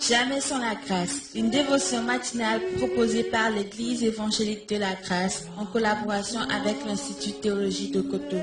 Jamais sans la grâce, une dévotion matinale proposée par l'Église évangélique de la grâce en collaboration avec l'Institut de théologie de Cotonou.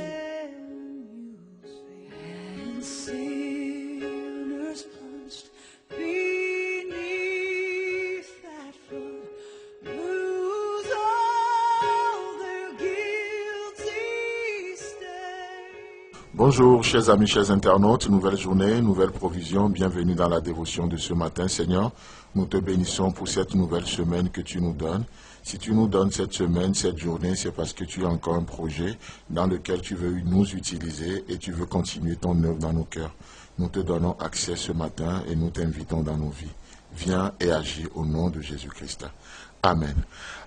Bonjour, chers amis, chers internautes, nouvelle journée, nouvelle provision, bienvenue dans la dévotion de ce matin. Seigneur, nous te bénissons pour cette nouvelle semaine que tu nous donnes. Si tu nous donnes cette semaine, cette journée, c'est parce que tu as encore un projet dans lequel tu veux nous utiliser et tu veux continuer ton œuvre dans nos cœurs. Nous te donnons accès ce matin et nous t'invitons dans nos vies. Viens et agis au nom de Jésus-Christ. Amen.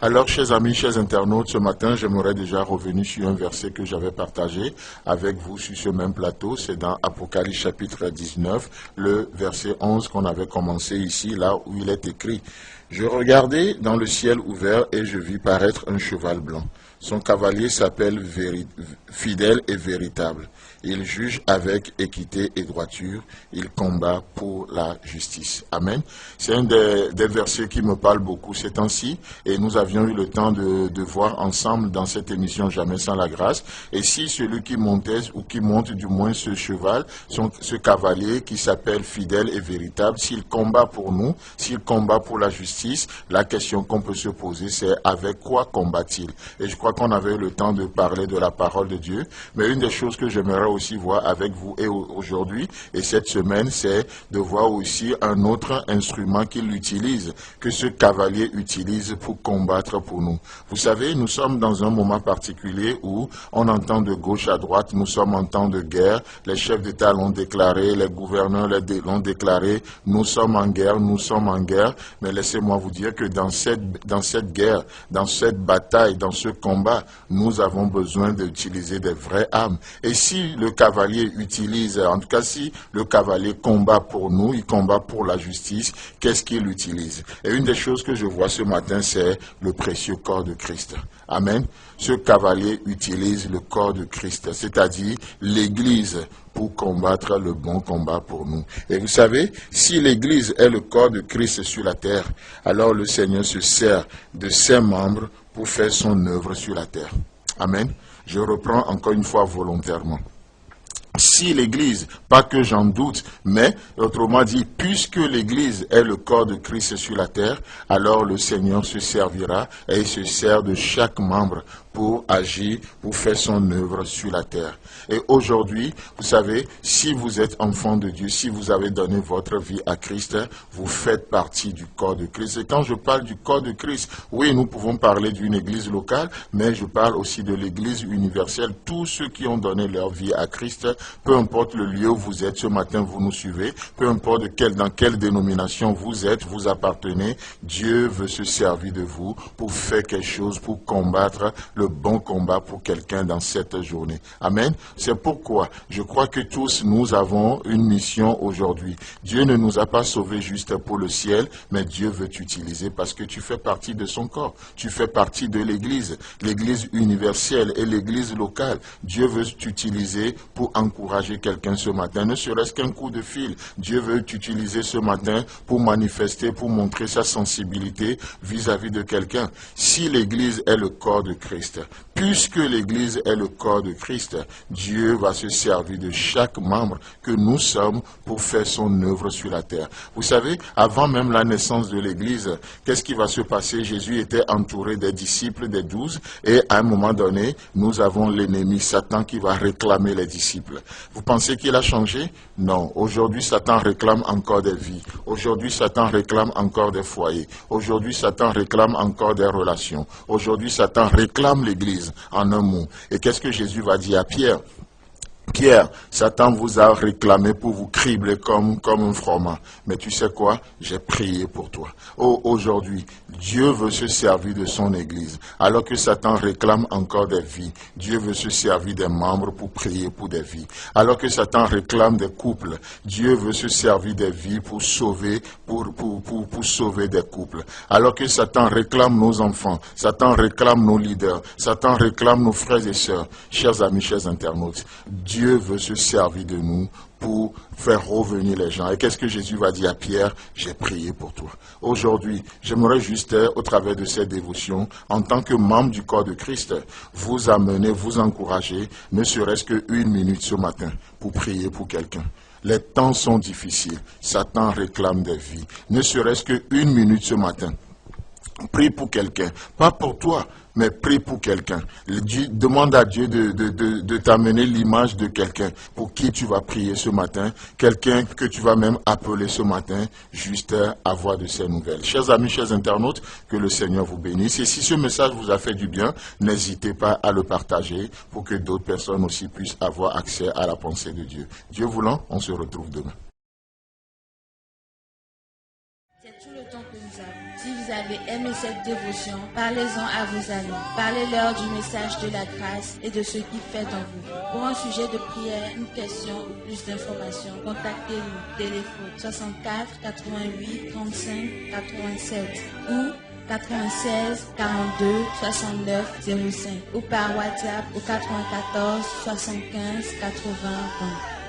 Alors, chers amis, chers internautes, ce matin, j'aimerais déjà revenir sur un verset que j'avais partagé avec vous sur ce même plateau. C'est dans Apocalypse chapitre 19, le verset 11 qu'on avait commencé ici, là où il est écrit. Je regardais dans le ciel ouvert et je vis paraître un cheval blanc. Son cavalier s'appelle Fidèle et Véritable. Il juge avec équité et droiture. Il combat pour la justice. Amen. C'est un des versets qui me parle beaucoup ces temps-ci. Et nous avions eu le temps de voir ensemble dans cette émission Jamais sans la grâce. Et si celui qui montait, ou qui monte du moins ce cheval, ce cavalier qui s'appelle Fidèle et Véritable, s'il combat pour nous, s'il combat pour la justice, la question qu'on peut se poser, c'est avec quoi combat-il? Et je crois qu'on avait eu le temps de parler de la parole de Dieu. Mais une des choses que j'aimerais aussi voir avec vous et aujourd'hui et cette semaine, c'est de voir aussi un autre instrument qu'il utilise, que ce cavalier utilise pour combattre pour nous. Vous savez, nous sommes dans un moment particulier où on entend de gauche à droite, nous sommes en temps de guerre, les chefs d'État l'ont déclaré, les gouverneurs l'ont déclaré, nous sommes en guerre, mais laissez-moi vous dire que dans cette guerre, dans cette bataille, dans ce combat, nous avons besoin d'utiliser des vraies armes. Et si le cavalier utilise, en tout cas si le cavalier combat pour nous, il combat pour la justice, qu'est-ce qu'il utilise? Et une des choses que je vois ce matin, c'est le précieux corps de Christ. Amen. Ce cavalier utilise le corps de Christ, c'est-à-dire l'Église, pour combattre le bon combat pour nous. Et vous savez, si l'Église est le corps de Christ sur la terre, alors le Seigneur se sert de ses membres pour faire son œuvre sur la terre. Amen. Je reprends encore une fois volontairement. Si l'Église, pas que j'en doute, mais autrement dit, puisque l'Église est le corps de Christ sur la terre, alors le Seigneur se servira et il se sert de chaque membre pour agir, pour faire son œuvre sur la terre. Et aujourd'hui, vous savez, si vous êtes enfant de Dieu, si vous avez donné votre vie à Christ, vous faites partie du corps de Christ. Et quand je parle du corps de Christ, oui, nous pouvons parler d'une église locale, mais je parle aussi de l'église universelle. Tous ceux qui ont donné leur vie à Christ, peu importe le lieu où vous êtes, ce matin vous nous suivez, peu importe dans quelle dénomination vous êtes, vous appartenez, Dieu veut se servir de vous pour faire quelque chose, pour combattre le bon combat pour quelqu'un dans cette journée. Amen. C'est pourquoi je crois que tous nous avons une mission aujourd'hui. Dieu ne nous a pas sauvés juste pour le ciel, mais Dieu veut t'utiliser parce que tu fais partie de son corps. Tu fais partie de l'église universelle et l'église locale. Dieu veut t'utiliser pour encourager quelqu'un ce matin, ne serait-ce qu'un coup de fil. Dieu veut t'utiliser ce matin pour manifester, pour montrer sa sensibilité vis-à-vis de quelqu'un. Si l'église est le corps de Christ, puisque l'Église est le corps de Christ, Dieu va se servir de chaque membre que nous sommes pour faire son œuvre sur la terre. Vous savez, avant même la naissance de l'Église, qu'est-ce qui va se passer? Jésus était entouré des disciples, des 12, et à un moment donné, nous avons l'ennemi Satan qui va réclamer les disciples. Vous pensez qu'il a changé? Non. Aujourd'hui, Satan réclame encore des vies. Aujourd'hui, Satan réclame encore des foyers. Aujourd'hui, Satan réclame encore des relations. Aujourd'hui, Satan réclame l'Église, en un mot. Et qu'est-ce que Jésus va dire à Pierre? Pierre, Satan vous a réclamé pour vous cribler comme un froment. Mais tu sais quoi? J'ai prié pour toi. Oh, aujourd'hui, Dieu veut se servir de son Église. Alors que Satan réclame encore des vies, Dieu veut se servir des membres pour prier pour des vies. Alors que Satan réclame des couples, Dieu veut se servir des vies pour sauver, pour sauver des couples. Alors que Satan réclame nos enfants, Satan réclame nos leaders, Satan réclame nos frères et sœurs. Chers amis, chers internautes, Dieu Dieu veut se servir de nous pour faire revenir les gens. Et qu'est-ce que Jésus va dire à Pierre? J'ai prié pour toi. Aujourd'hui, j'aimerais juste, au travers de cette dévotion, en tant que membre du corps de Christ, vous amener, vous encourager, ne serait-ce qu'une minute ce matin, pour prier pour quelqu'un. Les temps sont difficiles. Satan réclame des vies. Ne serait-ce qu'une minute ce matin. Prie pour quelqu'un. Pas pour toi, mais prie pour quelqu'un. Demande à Dieu de t'amener l'image de quelqu'un pour qui tu vas prier ce matin. Quelqu'un que tu vas même appeler ce matin, juste avoir de ces nouvelles. Chers amis, chers internautes, que le Seigneur vous bénisse. Et si ce message vous a fait du bien, n'hésitez pas à le partager pour que d'autres personnes aussi puissent avoir accès à la pensée de Dieu. Dieu voulant, on se retrouve demain. C'est tout le temps que nous avons. Si vous avez aimé cette dévotion, parlez-en à vos amis. Parlez-leur du message de la grâce et de ce qu'il fait en vous. Pour un sujet de prière, une question ou plus d'informations, contactez-nous. Téléphone 64 88 35 87 ou 96 42 69 05 ou par WhatsApp au 94 75 80 20.